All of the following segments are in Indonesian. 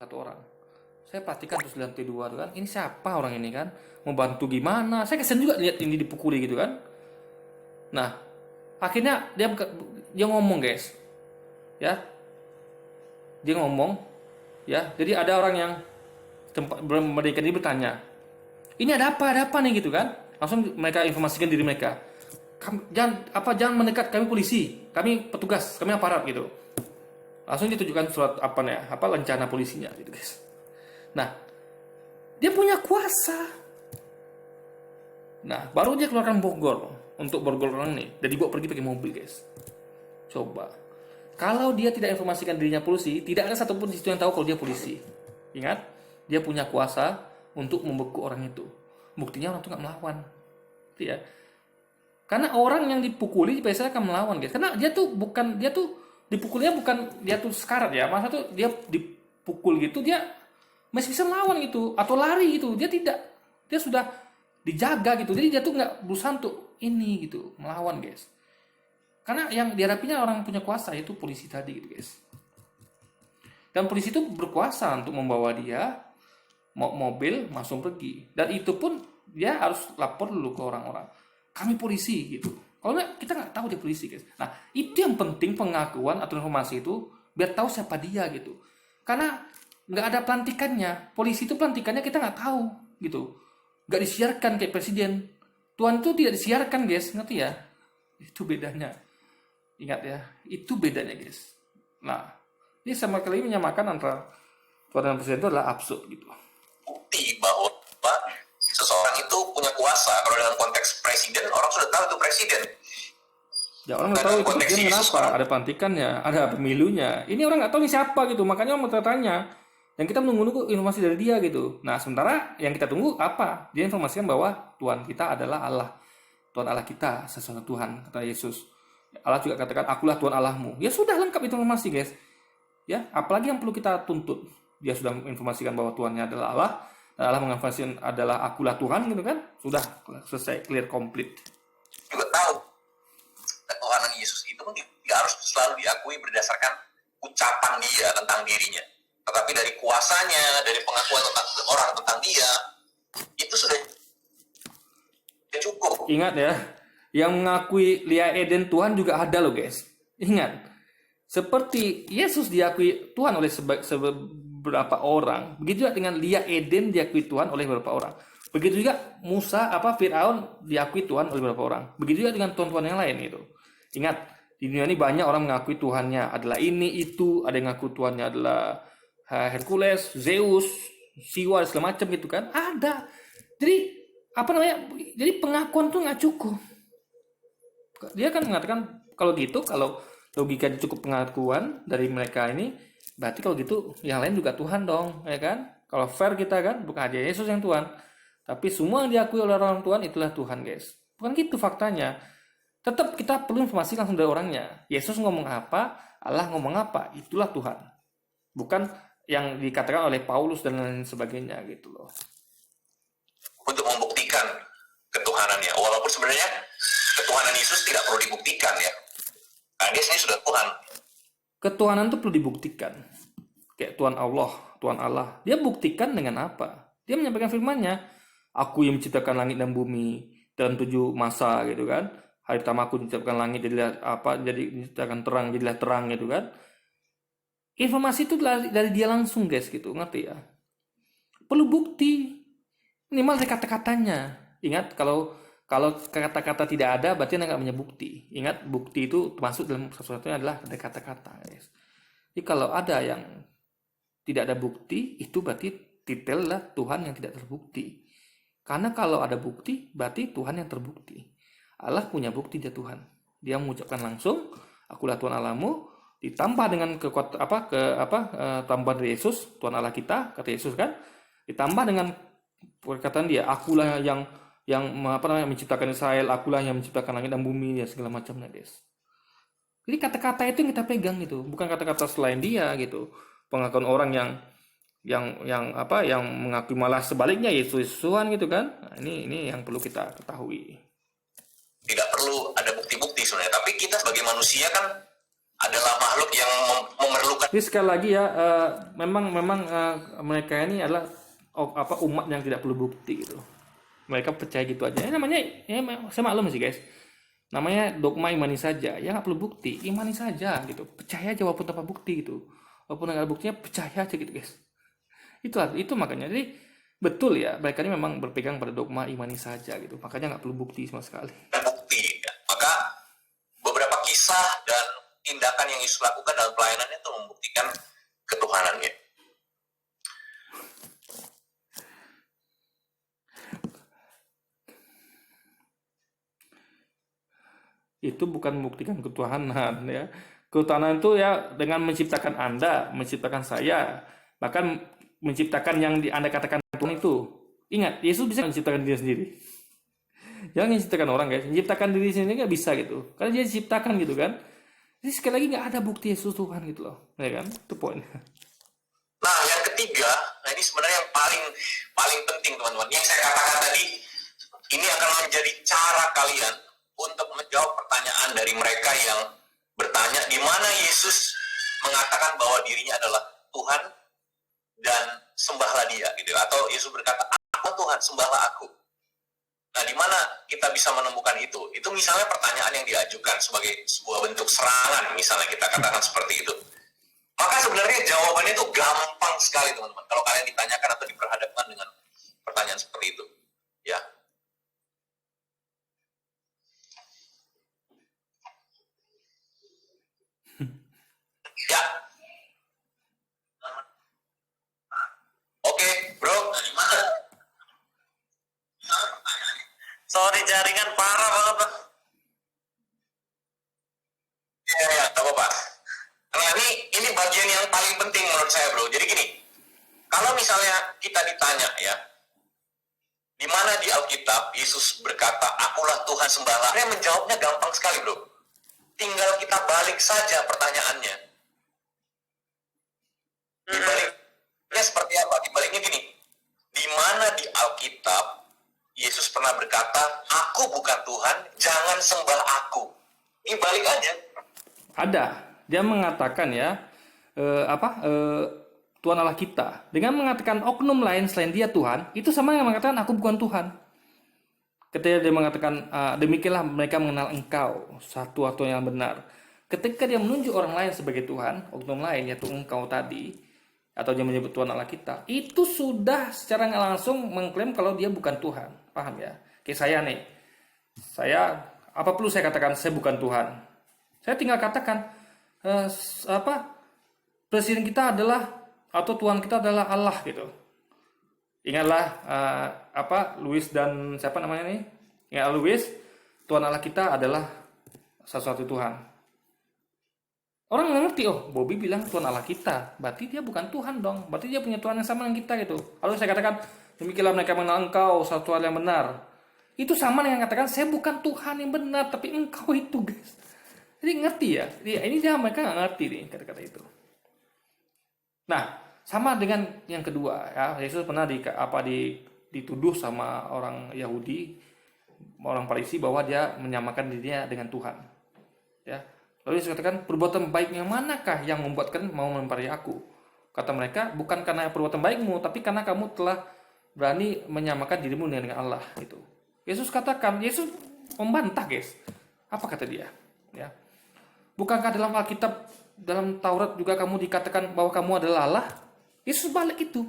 satu orang. Saya perhatikan terus di lantai 2 tuh kan, ini siapa orang ini kan? Mau bantu gimana? Saya kesian juga lihat ini dipukuli gitu kan. Nah, akhirnya dia ngomong guys, ya, dia ngomong, ya. Jadi ada orang yang tempat mereka ini bertanya, ini ada apa nih gitu kan? Langsung mereka informasikan diri mereka. Jangan mendekat, kami polisi, kami petugas, kami aparat gitu. Langsung ditunjukkan surat rencana polisinya gitu guys. Nah, dia punya kuasa. Nah, baru dia keluarkan borgol untuk borgol orang nih dan dibawa pergi pakai mobil guys. Coba, kalau dia tidak informasikan dirinya polisi, tidak ada satupun di situ yang tahu kalau dia polisi. Ingat, dia punya kuasa untuk membeku orang itu. Buktinya orang itu nggak melawan, ya. Karena orang yang dipukuli biasanya akan melawan guys. Karena dia tuh dipukulnya bukan dia tuh sekarat ya. Masa tuh dia dipukul gitu dia masih bisa melawan gitu atau lari gitu. Dia tidak, dia sudah dijaga gitu. Jadi dia tuh nggak berusaha untuk ini gitu melawan guys. Karena yang dihadapinya orang punya kuasa yaitu polisi tadi gitu guys. Dan polisi itu berkuasa untuk membawa dia mobil langsung pergi. Dan itu pun dia harus lapor dulu ke orang-orang. Kami polisi gitu. Kalau nggak, kita nggak tahu dia polisi guys. Nah, itu yang penting pengakuan atau informasi itu biar tahu siapa dia gitu. Karena nggak ada pelantikannya. Polisi itu pelantikannya kita nggak tahu gitu. Nggak disiarkan kayak presiden. Tuhan itu tidak disiarkan guys, ngerti ya? Itu bedanya. Ingat ya, itu bedanya guys. Nah, ini sama kali menyamakan antara Tuhan dan presiden itu adalah absurd gitu. Bukti bahwa seseorang itu punya kuasa. Kalau dalam konteks presiden, orang sudah tahu itu presiden. Ya orang nggak tahu itu presiden kenapa, ada pelantikannya, ada pemilunya. Ini orang nggak tahu ini siapa gitu, makanya orang mau tanya. Dan kita menunggu informasi dari dia gitu. Nah sementara yang kita tunggu apa? Dia informasikan bahwa Tuhan kita adalah Allah. Tuhan Allah kita, sesungguhnya Tuhan, kata Yesus. Allah juga katakan, akulah Tuhan Allahmu. Ya sudah lengkap informasi guys. Ya, apalagi yang perlu kita tuntut. Dia sudah menginformasikan bahwa Tuhannya adalah Allah. Dan Allah menginformasikan adalah akulah Tuhan gitu kan. Sudah selesai, clear, complete. Juga tahu ketuhanan Yesus itu pun tidak harus selalu diakui berdasarkan ucapan dia tentang dirinya. Tetapi dari kuasanya, dari pengakuan tentang orang tentang dia, itu sudah cukup. Ingat ya, yang mengakui Lia Eden Tuhan juga ada loh guys. Ingat, seperti Yesus diakui Tuhan oleh beberapa orang, begitu juga dengan Lia Eden diakui Tuhan oleh beberapa orang. Begitu juga Musa, Firaun diakui Tuhan oleh beberapa orang. Begitu juga dengan tuhan-tuhan yang lain itu. Ingat, di dunia ini banyak orang mengakui Tuhannya adalah ini, itu. Ada yang mengaku Tuhannya adalah Hercules, Zeus, Siwa, segala macam gitu kan. Ada. Jadi, jadi pengakuan tuh nggak cukup. Dia kan mengatakan, kalau gitu, kalau logikanya cukup pengakuan dari mereka ini, berarti kalau gitu yang lain juga Tuhan dong, ya kan? Kalau fair kita kan, bukan aja Yesus yang Tuhan. Tapi semua yang diakui oleh orang Tuhan itulah Tuhan guys. Bukan gitu faktanya. Tetap kita perlu informasi langsung dari orangnya. Yesus ngomong apa, Allah ngomong apa, itulah Tuhan. Bukan yang dikatakan oleh Paulus dan lain sebagainya gitu loh. Untuk membuktikan ketuhanannya. Walaupun sebenarnya ketuhanan Yesus tidak perlu dibuktikan ya. Karena dia sendiri sudah Tuhan. Ketuhanan itu perlu dibuktikan. Kayak Tuhan Allah. Dia buktikan dengan apa? Dia menyampaikan firman-Nya. Aku yang menciptakan langit dan bumi dalam 7 masa gitu kan. Hari pertama aku menciptakan langit jadi menciptakan terang jadilah terang gitu kan. Informasi itu dari dia langsung guys gitu, ngerti ya? Perlu bukti. Minimal dari kata-katanya. Ingat kalau kata-kata tidak ada berarti Anda nggak punya bukti. Ingat bukti itu termasuk dalam satu-satunya adalah dari kata-kata guys. Jadi kalau ada yang tidak ada bukti itu berarti titel lah Tuhan yang tidak terbukti. Karena kalau ada bukti, berarti Tuhan yang terbukti. Allah punya bukti dia Tuhan. Dia mengucapkan langsung, akulah Tuhan Allahmu, ditambah dengan tambahan dari Yesus, Tuhan Allah kita, kata Yesus kan, ditambah dengan perkataan dia, akulah yang menciptakan Israel, akulah yang menciptakan langit dan bumi, ya segala macamnya guys. Jadi kata-kata itu yang kita pegang gitu, bukan kata-kata selain dia gitu. Pengakuan orang yang mengakui malah sebaliknya Yesus Tuhan gitu kan. Nah, ini yang perlu kita ketahui. Tidak perlu ada bukti-bukti sebenarnya, tapi kita sebagai manusia kan adalah makhluk yang memerlukan. Jadi sekali lagi ya, mereka ini adalah umat yang tidak perlu bukti gitu. Mereka percaya gitu aja. Namanya, ya, saya maklum sih guys. Namanya dogma imani saja. Ya nggak perlu bukti, imani saja gitu. Percaya aja walaupun tanpa bukti gitu. Walaupun nggak ada buktinya, percaya aja gitu guys. Itu makanya. Jadi betul ya, mereka ini memang berpegang pada dogma imani saja gitu. Makanya nggak perlu bukti sama sekali. Bukti ya. Maka beberapa kisah dan tindakan yang Yesus lakukan dalam pelayanannya itu membuktikan ketuhanannya. Itu bukan membuktikan ketuhanan ya. Ketuhanan itu ya dengan menciptakan Anda, menciptakan saya, bahkan menciptakan yang Anda katakan Tuhan itu. Ingat, Yesus bisa menciptakan diri sendiri. Jangan menciptakan orang guys, menciptakan diri sendiri nggak bisa gitu. Karena dia diciptakan gitu kan. Jadi sekali lagi nggak ada bukti Yesus Tuhan gitu loh, ya kan? Itu poinnya. Nah, yang ketiga, nah ini sebenarnya yang paling penting teman-teman. Yang saya katakan tadi, ini akan menjadi cara kalian untuk menjawab pertanyaan dari mereka yang bertanya di mana Yesus mengatakan bahwa dirinya adalah Tuhan dan sembahlah Dia gitu. Atau Yesus berkata, "Aku Tuhan, sembahlah Aku." Nah, di mana kita bisa menemukan itu? Itu misalnya pertanyaan yang diajukan sebagai sebuah bentuk serangan, misalnya kita katakan seperti itu. Maka sebenarnya jawabannya itu gampang sekali teman-teman. Kalau kalian ditanyakan atau diperhadapkan dengan pertanyaan seperti itu, ya. Ya. Oke, bro. Dari mana? Sorry, jaringan parah banget. Ya, tak apa-apa. Nah, ini bagian yang paling penting menurut saya, bro. Jadi gini, kalau misalnya kita ditanya ya, di mana di Alkitab Yesus berkata, "Akulah Tuhan, sembahlah." Saya menjawabnya gampang sekali, bro. Tinggal kita balik saja pertanyaannya. Dibaliknya seperti apa? Dibaliknya gini, di mana di Alkitab Yesus pernah berkata, "Aku bukan Tuhan, jangan sembah aku." Ini balik aja. Ada. Dia mengatakan ya, Tuhan Allah kita. Dengan mengatakan oknum lain selain dia Tuhan, itu sama dengan mengatakan aku bukan Tuhan. Ketika dia mengatakan, demikianlah mereka mengenal engkau, satu atau yang benar. Ketika dia menunjuk orang lain sebagai Tuhan, oknum lain yaitu engkau tadi, atau dia menyebut Tuhan Allah kita, itu sudah secara nggak langsung mengklaim kalau dia bukan Tuhan. Paham ya? Kayak saya nih. Apa perlu saya katakan saya bukan Tuhan? Saya tinggal katakan, presiden kita adalah, atau Tuhan kita adalah Allah gitu. Ingatlah Louis dan siapa namanya nih? Ingat Louis, Tuhan Allah kita adalah satu-satu Tuhan. Orang nggak ngerti, oh Bobby bilang Tuhan Allah kita, berarti dia bukan Tuhan dong, berarti dia punya Tuhan yang sama dengan kita gitu. Lalu saya katakan, demikianlah mereka mengenal engkau, satu Tuhan yang benar. Itu sama dengan katakan, saya bukan Tuhan yang benar, tapi engkau itu guys. Jadi ngerti ya, ini dia mereka nggak ngerti nih kata-kata itu. Nah, sama dengan yang kedua ya, Yesus pernah dituduh sama orang Yahudi, orang Farisi bahwa dia menyamakan dirinya dengan Tuhan. Ya. Lalu Yesus katakan, perbuatan baik yang manakah yang membuatkan mau mempariai aku? Kata mereka, bukan karena perbuatan baikmu, tapi karena kamu telah berani menyamakan dirimu dengan Allah. Itu. Yesus katakan, Yesus membantah guys. Apa kata dia? Ya. Bukankah dalam Alkitab, dalam Taurat juga kamu dikatakan bahwa kamu adalah Allah? Yesus balik itu.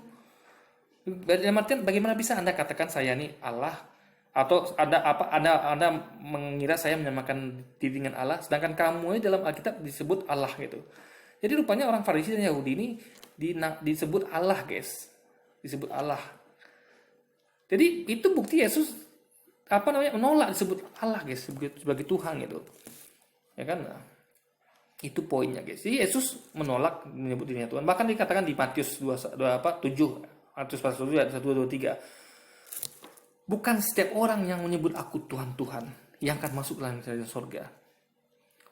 Dalam artian, bagaimana bisa Anda katakan saya ini Allah? Atau Anda mengira saya menyamakan diri dengan Allah, sedangkan kamu ini dalam Alkitab disebut Allah gitu. Jadi rupanya orang Farisi dan Yahudi ini disebut Allah guys, disebut Allah. Jadi itu bukti Yesus menolak disebut Allah guys sebagai Tuhan gitu, ya kan? Itu poinnya guys. Jadi Yesus menolak menyebut dirinya Tuhan. Bahkan dikatakan di Matius 7 Matius pasal 7 ayat 1, 2, 3. Bukan setiap orang yang menyebut aku Tuhan yang akan masuk dalam kerajaan surga.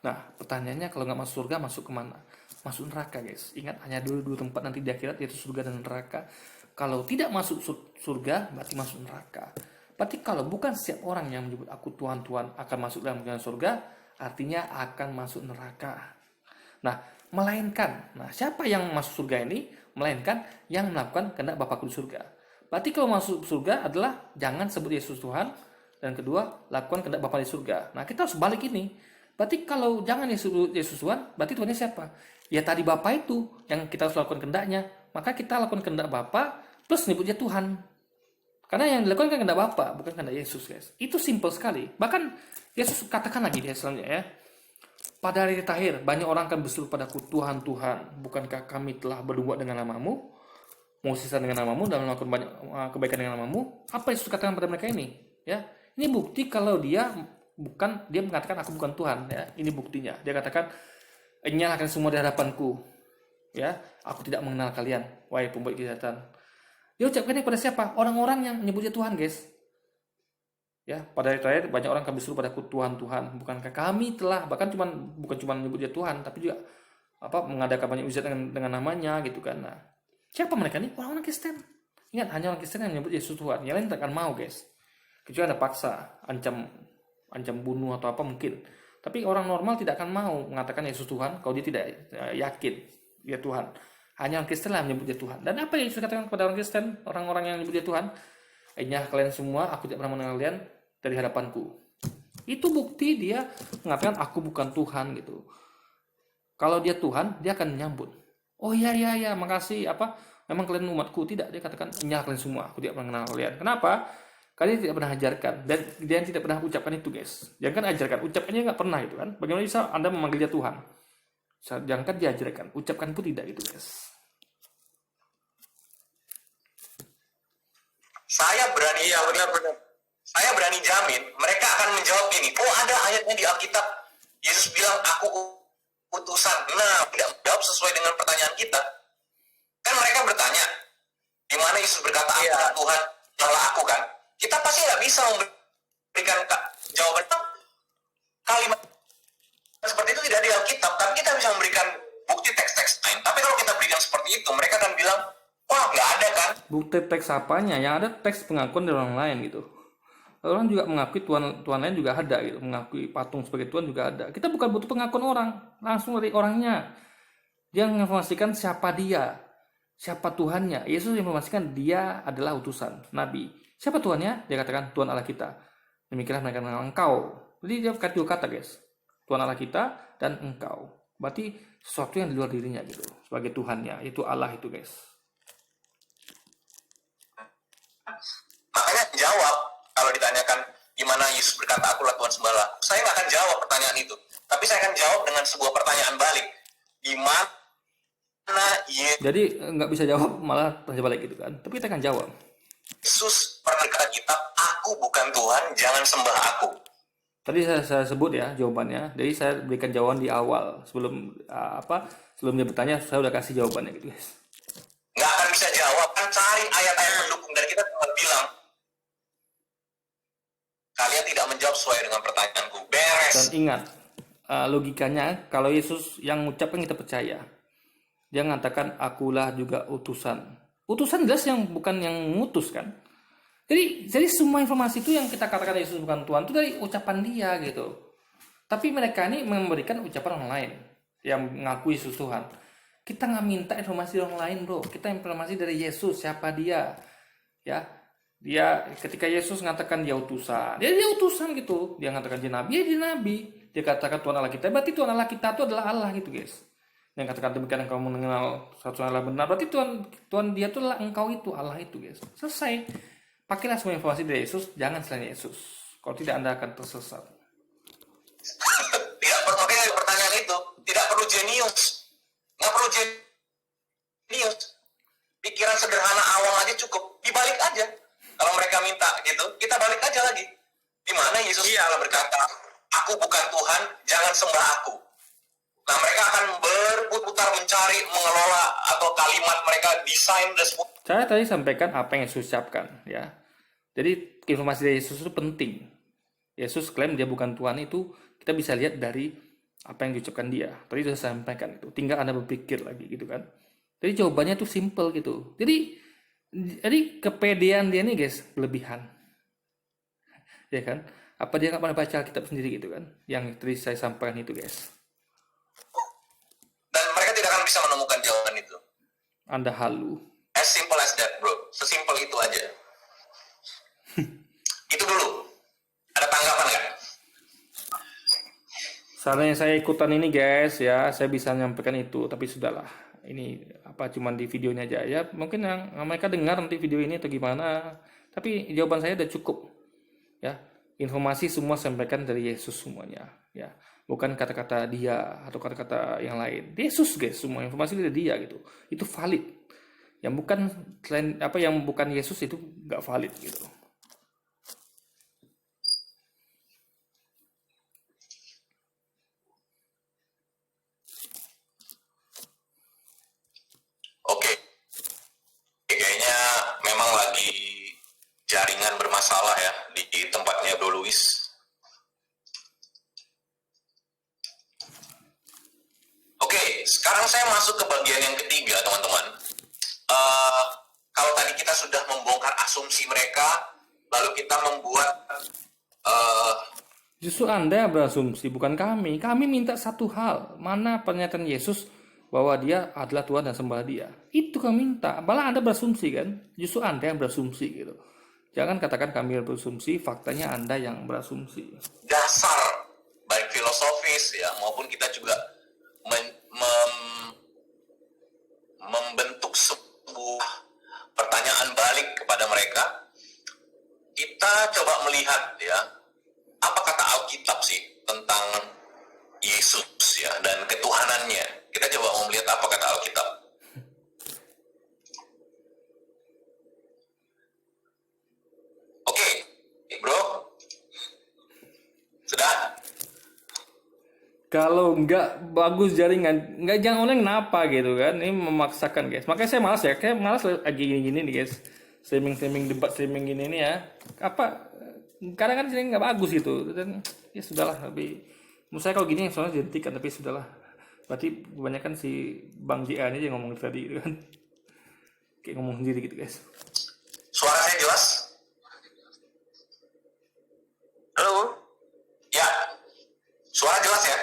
Nah, pertanyaannya kalau nggak masuk surga, masuk kemana? Masuk neraka guys. Ingat, hanya dua tempat nanti di akhirat, yaitu surga dan neraka. Kalau tidak masuk surga, berarti masuk neraka. Berarti kalau bukan setiap orang yang menyebut aku Tuhan akan masuk dalam kerajaan surga, artinya akan masuk neraka. Nah, melainkan. Nah, siapa yang masuk surga ini? Melainkan yang melakukan kehendak Bapakku di surga. Berarti kalau masuk surga adalah jangan sebut Yesus Tuhan, dan kedua, lakukan kehendak Bapa di surga. Nah, kita harus balik ini. Berarti kalau jangan Yesus Tuhan, berarti Tuhannya siapa? Ya tadi Bapa itu yang kita harus lakukan kehendaknya. Maka kita lakukan kehendak Bapa plus nyebut dia Tuhan. Karena yang dilakukan kan kehendak Bapa, bukan kehendak Yesus, guys. Itu simple sekali. Bahkan Yesus katakan lagi di selanjutnya ya. Pada hari terakhir, banyak orang akan berseru padaku, Tuhan, Tuhan, bukankah kami telah berbuat dengan namamu, mengusirkan dengan namamu, dan melakukan banyak kebaikan dengan namamu? Apa Yesus katakan pada mereka ini? Ya, ini bukti kalau dia mengatakan aku bukan Tuhan. Ya, ini buktinya. Dia katakan, nyalakan semua di hadapanku. Ya, aku tidak mengenal kalian, wahai pembuat kejahatan. Dia ucapkan ini pada siapa? Orang-orang yang menyebut dia Tuhan, guys. Ya, pada hari terakhir banyak orang akan berseru padaku, Tuhan, Tuhan, bukankah kami telah, bahkan bukan cuma menyebut dia Tuhan, tapi juga mengadakan banyak mujizat dengan namanya gitu kan. Nah, siapa mereka nih? Orang-orang Kristen. Ingat, hanya orang Kristen yang menyebut Yesus Tuhan. Yang lain tak akan mau, guys. Kecuali ada paksa, ancam bunuh atau apa mungkin. Tapi orang normal tidak akan mau mengatakan Yesus Tuhan kalau dia tidak yakin dia Tuhan. Hanya orang Kristen lah yang menyebut dia Tuhan. Dan apa yang Yesus katakan kepada orang Kristen, orang-orang yang menyebut dia Tuhan? Kalian semua, aku tidak pernah mengenal kalian dari hadapanku. Itu bukti dia mengatakan aku bukan Tuhan gitu. Kalau dia Tuhan, dia akan menyambut. Oh iya, makasih. Memang kalian umatku? Tidak, dia katakan kalian semua, aku tidak pernah mengenal kalian. Kenapa? Kalian tidak pernah ajarkan, dan dia tidak pernah ucapkan itu, guys. Jangan kan ajarkan, ucapkannya nggak pernah gitu kan. Bagaimana bisa Anda memanggil dia Tuhan? Jangan kan diajarkan, ucapkan pun tidak gitu, guys. Saya berani, ya benar-benar. Saya berani jamin, mereka akan menjawab ini. Oh, ada ayatnya di Alkitab. Yesus bilang, aku utusan. Nah, tidak menjawab sesuai dengan pertanyaan kita. Kan mereka bertanya, di mana Yesus berkata, aku Tuhan, Allah aku kan? Kita pasti nggak bisa memberikan jawaban. Kalimat seperti itu tidak ada di Alkitab, tapi kita bisa memberikan bukti teks-teks lain. Tapi kalau kita berikan seperti itu, mereka akan bilang, wah, nggak ada kan? Bukti teks apanya? Yang ada teks pengakuan dari orang lain gitu. Orang juga mengakui Tuhan lain juga ada gitu. Mengakui patung sebagai Tuhan juga ada. Kita bukan butuh pengakuan orang. Langsung dari orangnya. Dia menginformasikan siapa dia. Siapa Tuhannya. Yesus menginformasikan dia adalah utusan. Nabi. Siapa Tuhannya? Dia katakan Tuhan Allah kita. Demikianlah mereka mengenal engkau. Jadi dia kata dua kata, guys. Tuhan Allah kita dan engkau. Berarti sesuatu yang di luar dirinya gitu. Sebagai Tuhannya. Itu Allah itu, guys. Makanya jawab kalau ditanyakan gimana Yesus berkata akulah Tuhan sembahlah. Saya nggak akan jawab pertanyaan itu, tapi saya akan jawab dengan sebuah pertanyaan balik. Gimana Yesus? Jadi nggak bisa jawab, malah tanya balik gitu kan. Tapi kita akan jawab. Yesus pernah berkata kitab, aku bukan Tuhan, jangan sembah aku. Tadi saya sebut ya jawabannya. Jadi saya berikan jawaban di awal sebelum sebelum dia bertanya, saya udah kasih jawabannya gitu, guys. Nggak akan bisa jawab, kan cari ayat-ayat pendukung dari kita cuma bilang kalian tidak menjawab sesuai dengan pertanyaanku. Beres. Dan ingat, logikanya kalau Yesus yang mengucapkan kita percaya. Dia mengatakan akulah juga utusan. Utusan jelas yang bukan yang mengutus kan. Jadi semua informasi itu yang kita katakan Yesus bukan Tuhan itu dari ucapan dia gitu. Tapi mereka ini memberikan ucapan orang lain yang mengakui Yesus Tuhan. Kita nggak minta informasi orang lain, bro. Kita informasi dari Yesus, siapa dia. Ya, dia ketika Yesus mengatakan dia utusan, dia utusan gitu. Dia mengatakan dia nabi, dia nabi. Dia katakan Tuhan Allah kita, berarti Tuhan Allah kita itu adalah Allah gitu, guys. Yang katakan demikian engkau mengenal satu Allah benar, berarti Tuhan dia itu adalah engkau itu, Allah itu, guys. Selesai. Pakailah semua informasi dari Yesus, jangan selain Yesus. Kalau tidak Anda akan tersesat. Tidak perlu, makanya pertanyaan itu tidak perlu jenius, nggak perlu jenius. Pikiran sederhana awam aja cukup. Dibalik aja. Kalau mereka minta gitu, kita balik aja lagi. Di mana Yesus berkata, aku bukan Tuhan, jangan sembah aku. Nah, mereka akan berputar mencari, mengelola atau kalimat mereka desain dan semua. Saya tadi sampaikan apa yang Yesus ucapkan, ya. Jadi informasi dari Yesus itu penting. Yesus klaim dia bukan Tuhan itu kita bisa lihat dari apa yang diucapkan dia. Tadi sudah saya sampaikan itu. Tinggal Anda berpikir lagi gitu kan. Jadi jawabannya tuh simple gitu. Jadi kepedean dia nih, guys, berlebihan. Ya kan? Apa dia nggak pernah baca kitab sendiri gitu kan? Yang tadi saya sampaikan itu, guys. bisa menemukan jawaban itu? Anda halu. As simple as that, bro. Sesimpel itu aja. Itu dulu. Ada tanggapan nggak? Seandainya saya ikutan ini guys ya, saya bisa menyampaikan itu, tapi sudahlah. Ini apa cuman di videonya aja ya. Mungkin yang mereka dengar nanti video ini atau gimana. Tapi jawaban saya udah cukup. Ya, informasi semua sampaikan dari Yesus semuanya. Ya, bukan kata-kata dia atau kata-kata yang lain. Yesus guys, semua informasi dari dia gitu. Itu valid. Yang bukan yang bukan Yesus itu nggak valid gitu. Oke. Kayaknya memang lagi jaringan bermasalah ya di tempatnya Bro Luis. Oke, sekarang saya masuk ke bagian yang ketiga, teman-teman. Kalau tadi kita sudah membongkar asumsi mereka, lalu kita membuat Justru Anda yang berasumsi, bukan kami. Kami minta satu hal, mana pernyataan Yesus bahwa dia adalah Tuhan dan sembah dia. Itu kami minta. Malah Anda berasumsi kan? Justru Anda yang berasumsi gitu. Jangan katakan kami yang berasumsi, faktanya Anda yang berasumsi. dasar baik filosofis ya maupun kita juga membentuk sebuah pertanyaan balik kepada mereka. Kita coba melihat ya apa kata Alkitab sih tentang Yesus ya dan ketuhanannya. Kita coba mau melihat apa kata Alkitab. Oke, bro, sudah. Kalau nggak bagus jaringan, nggak jangan online kenapa gitu kan? Ini memaksakan guys. Makanya saya malas ya, kayak malas lagi gini-gini nih guys. Streaming debat streaming gini nih ya. Apa? Kadang kan sering nggak bagus gitu. Dan ya sudahlah. Tapi menurut saya kalau gini soalnya dihentikan. Tapi sudahlah. Berarti kebanyakan si Bang JA ini yang ngomong tadi gitu kan. Kayak ngomong sendiri gitu guys. Suara saya jelas? Halo? Ya, suara jelas ya?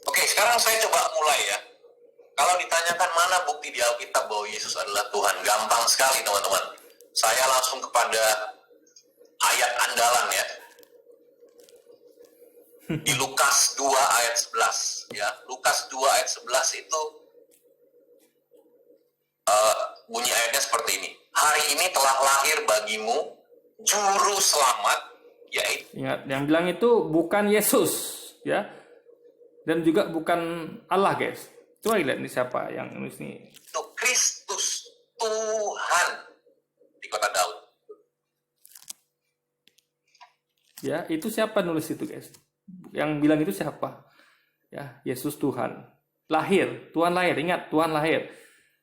Oke, sekarang saya coba mulai ya. Kalau ditanyakan mana bukti di Alkitab bahwa Yesus adalah Tuhan, gampang sekali teman-teman. Saya langsung kepada ayat andalan ya. Di Lukas 2 ayat 11 ya. Lukas 2 ayat 11 itu bunyi ayatnya seperti ini. Hari ini telah lahir bagimu juru selamat, yaitu Ingat, yang bilang itu bukan Yesus ya. Dan juga bukan Allah guys. Coba lihat ini siapa yang nulis nih. Kristus, Tuhan di kota Daud. Ya, itu siapa nulis itu guys? Yang bilang itu siapa? Ya, Yesus Tuhan. Lahir, Tuhan lahir. Ingat, Tuhan lahir.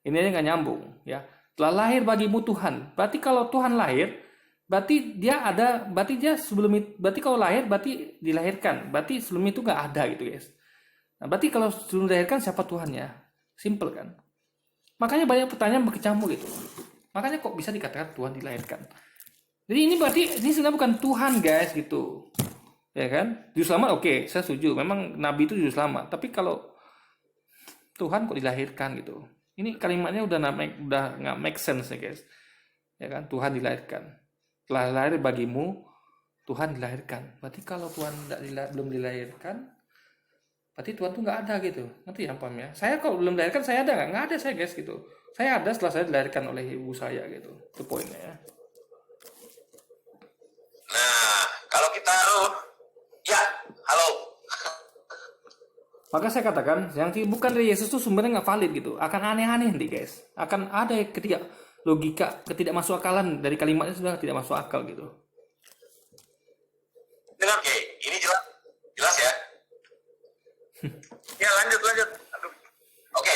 Ini aja nggak nyambung. Ya, telah lahir bagimu Tuhan. Berarti kalau Tuhan lahir, berarti dia ada. Berarti dia sebelum itu. Berarti kalau lahir, berarti dilahirkan. Berarti sebelum itu nggak ada gitu guys. Nah, berarti kalau sebelum dilahirkan siapa Tuhannya? Simple kan? Makanya banyak pertanyaan berkecamuk gitu. Makanya kok bisa dikatakan Tuhan dilahirkan? Jadi ini berarti ini sebenarnya bukan Tuhan guys gitu. Ya kan? Juru selamat oke, saya setuju. Memang Nabi itu juru selamat. Tapi kalau Tuhan kok dilahirkan gitu. Ini kalimatnya udah nggak make sense ya guys. Ya kan? Tuhan dilahirkan. Telah lahir bagimu, Tuhan dilahirkan. Berarti kalau Tuhan belum dilahirkan, berarti Tuhan tuh nggak ada gitu. Nanti ya paham ya. Saya kalau belum dilahirkan saya ada nggak ada saya guys gitu. Saya ada setelah saya dilahirkan oleh ibu saya gitu. Itu poinnya ya. Nah, kalau kita ya, halo. Maka saya katakan yang bukan dari Yesus itu sumbernya nggak valid gitu. Akan aneh-aneh nanti guys. Akan ada ketidakmasuk-akalan dari kalimatnya sudah tidak masuk akal gitu. Dengar, oke, ini jelas ya. Ya lanjut. Oke,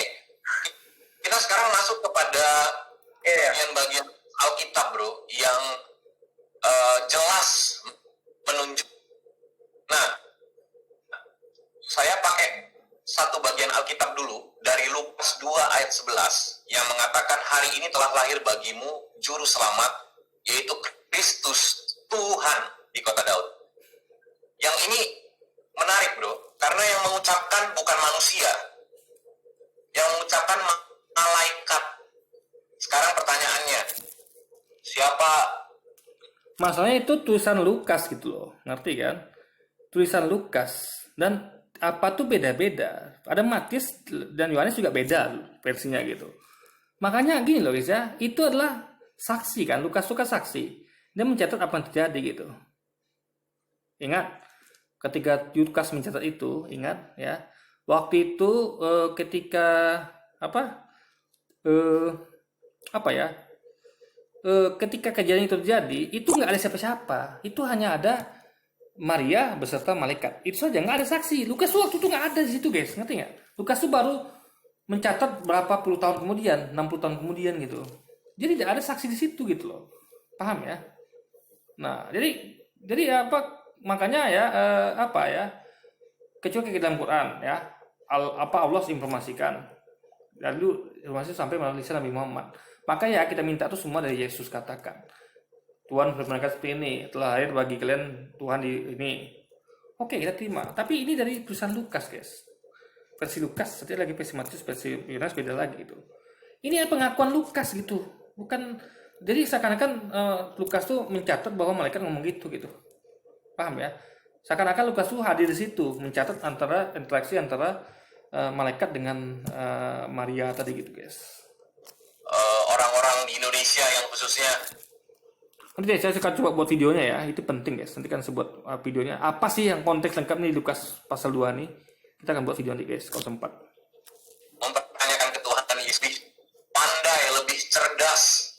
kita sekarang masuk kepada bagian Alkitab bro yang jelas menunjuk. Nah, saya pakai satu bagian Alkitab dulu dari Lukas 2 ayat 11 yang mengatakan hari ini telah lahir bagimu juru selamat yaitu Kristus Tuhan di kota Daud. Yang ini menarik bro, karena yang mengucapkan bukan manusia, yang mengucapkan malaikat. Sekarang pertanyaannya, siapa? Masalahnya itu tulisan Lukas gitu loh, ngerti kan? Tulisan Lukas dan apa tuh beda-beda. Ada Matius dan Yohanes juga beda versinya gitu. Makanya gini loh guys ya, itu adalah saksi kan, Lukas itu kan saksi. Dia mencatat apa yang terjadi gitu. Ingat, ketika Lukas mencatat itu, ingat ya, waktu itu ketika apa apa ya, ketika kejadian itu terjadi, itu nggak ada siapa-siapa. Itu hanya ada Maria beserta malaikat. Itu saja, nggak ada saksi. Lukas tuh waktu itu nggak ada di situ guys, ngerti nggak? Lukas tuh baru mencatat berapa puluh tahun kemudian, 60 tahun kemudian gitu. Jadi tidak ada saksi di situ gitu loh. Paham ya? Nah, jadi apa makanya ya apa ya? Kecuali ke dalam Quran ya, apa Allah informasikan. Lalu informasi sampai melalui lisan Nabi Muhammad. Maka ya kita minta tuh semua dari Yesus, katakan. Tuhan berfirman seperti ini, telah lahir bagi kalian Tuhan di ini. Oke, kita terima. Tapi ini dari tulisan Lukas, guys. Versi Lukas, setiap lagi versi Matius, versi Yohanes beda lagi gitu. Ini pengakuan Lukas gitu, bukan. Jadi seakan-akan Lukas tuh mencatat bahwa malaikat ngomong gitu. Paham ya? Seakan-akan Lukas tuh hadir di situ, mencatat antara interaksi antara malaikat dengan Maria tadi gitu, guys. Orang-orang di Indonesia yang khususnya. Nanti saya akan coba buat videonya ya, itu penting guys. Nanti kan saya buat videonya. Apa sih yang konteks lengkap nih Lukas pasal 2 nih? Kita akan buat video nanti guys, kalau sempat. Mempertanyakan ketuhanan Yesus, pandai, lebih cerdas,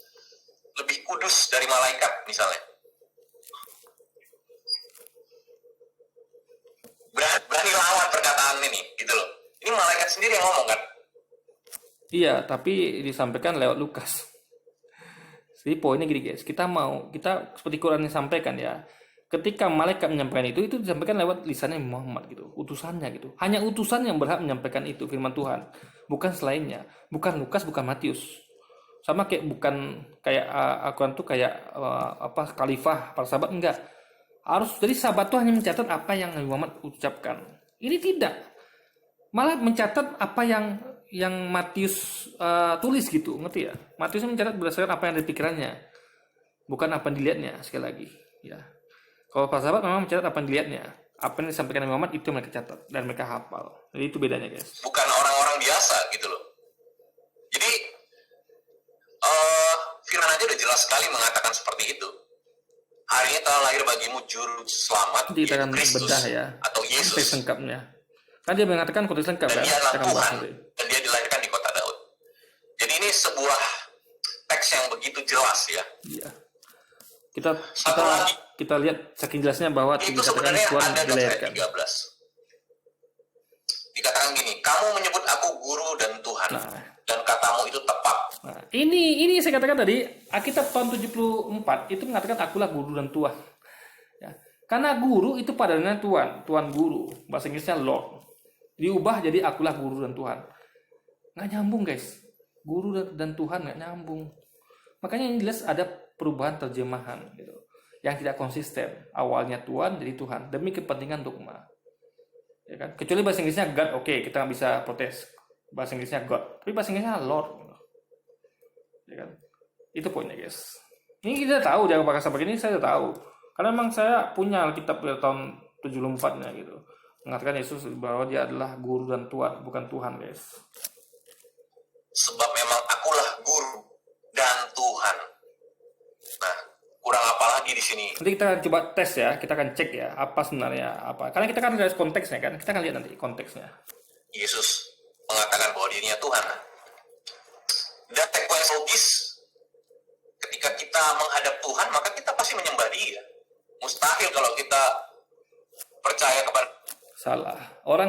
lebih kudus dari malaikat misalnya. Berani lawan perkataan ini, gitu loh. Ini malaikat sendiri yang ngomong kan? Iya, tapi disampaikan lewat Lukas. Jadi poinnya gini guys, kita seperti Quran yang sampaikan ya. Ketika malaikat menyampaikan itu disampaikan lewat lisannya Muhammad gitu, utusannya gitu. Hanya utusan yang berhak menyampaikan itu firman Tuhan, bukan selainnya, bukan Lukas, bukan Matius. Sama kayak bukan kayak Al-Quran tuh kayak khalifah para sahabat, enggak. Harus jadi sahabat tuh hanya mencatat apa yang Nabi Muhammad ucapkan. Ini tidak. Malah mencatat apa yang Matius tulis gitu, ngerti ya? Matius mencatat berdasarkan apa yang ada di pikirannya, bukan apa yang dilihatnya. Sekali lagi, ya. Kalau para sahabat memang mencatat apa yang dilihatnya, apa yang disampaikan Nabi Muhammad itu mereka catat dan mereka hafal. Jadi itu bedanya guys. Bukan orang-orang biasa gitu loh. Jadi Firman aja udah jelas sekali mengatakan seperti itu. Hari ini telah lahir bagimu juru selamat, Jadi kita akan Kristus bedah ya, atau Yesus. konteks lengkapnya. Kan dia mengatakan konteks lengkap Dan kan. dia adalah Kita akan bahas Tuhan, nanti. dan dia dilahirkan di kota Daud. Jadi ini sebuah teks yang begitu jelas ya. Iya. Satu lagi, Kita lihat saking jelasnya bahwa itu dikatakan sebenarnya Tuhan ada di ayat dilahirkan. 13. Dikatakan gini, kamu menyebut aku guru dan Tuhan, Nah. dan katamu itu tepat. Nah, ini saya katakan tadi, Alkitab tahun 74 itu mengatakan akulah guru dan Tuhan. Ya. Karena guru itu padanannya Tuhan guru, bahasa Inggrisnya Lord. Diubah jadi akulah guru dan Tuhan. Nggak nyambung guys, guru dan Tuhan nggak nyambung. Makanya ini jelas ada perubahan terjemahan gitu, yang tidak konsisten. Awalnya Tuhan jadi Tuhan demi kepentingan dogma. Ya kan? Kecuali bahasa Inggrisnya God, oke, kita nggak bisa protes. Bahasa Inggrisnya God, tapi bahasa Inggrisnya Lord. Ya kan? Itu poinnya guys. Ini kita tahu, jangan pakai sampai ini saya tahu. Karena memang saya punya Alkitab tahun 74-nya gitu. Mengatakan Yesus bahwa dia adalah guru dan Tuhan, bukan Tuhan guys. Sebab memang akulah guru dan Tuhan. Nah, kurang apa lagi di sini? Nanti kita akan coba tes ya, kita akan cek ya apa sebenarnya apa. Karena kita kan lihat konteksnya kan, kita akan lihat nanti konteksnya. Yesus mengatakan bahwa dirinya Tuhan. Dan konsekuensi logis, ketika kita menghadap Tuhan, maka kita pasti menyembah Dia. Mustahil kalau kita percaya kepada Salah. Orang